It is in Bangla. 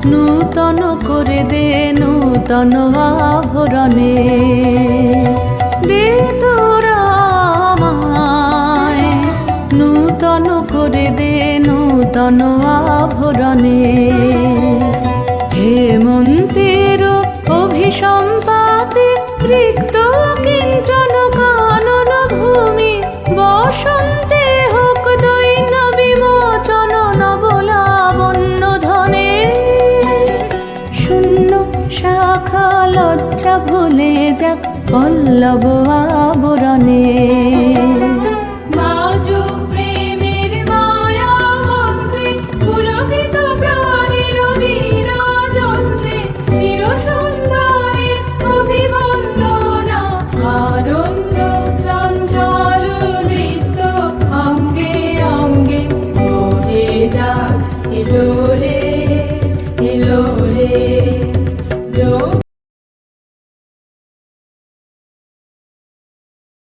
নূতন করে দে নূতন আভরণে, দে তোরা আমায় নূতন করে দে নূতন আভরণে। হেমন্তের অভিসম্পাতে রিক্ত কিঞ্চন কানন ভূমি, বসন্তে হোক দৈন্য বিমোচন নবলাবণ্য ধনে। শূন্য শাখা লজ্জা ভুলে যাক পল্লব আবরণে। Lore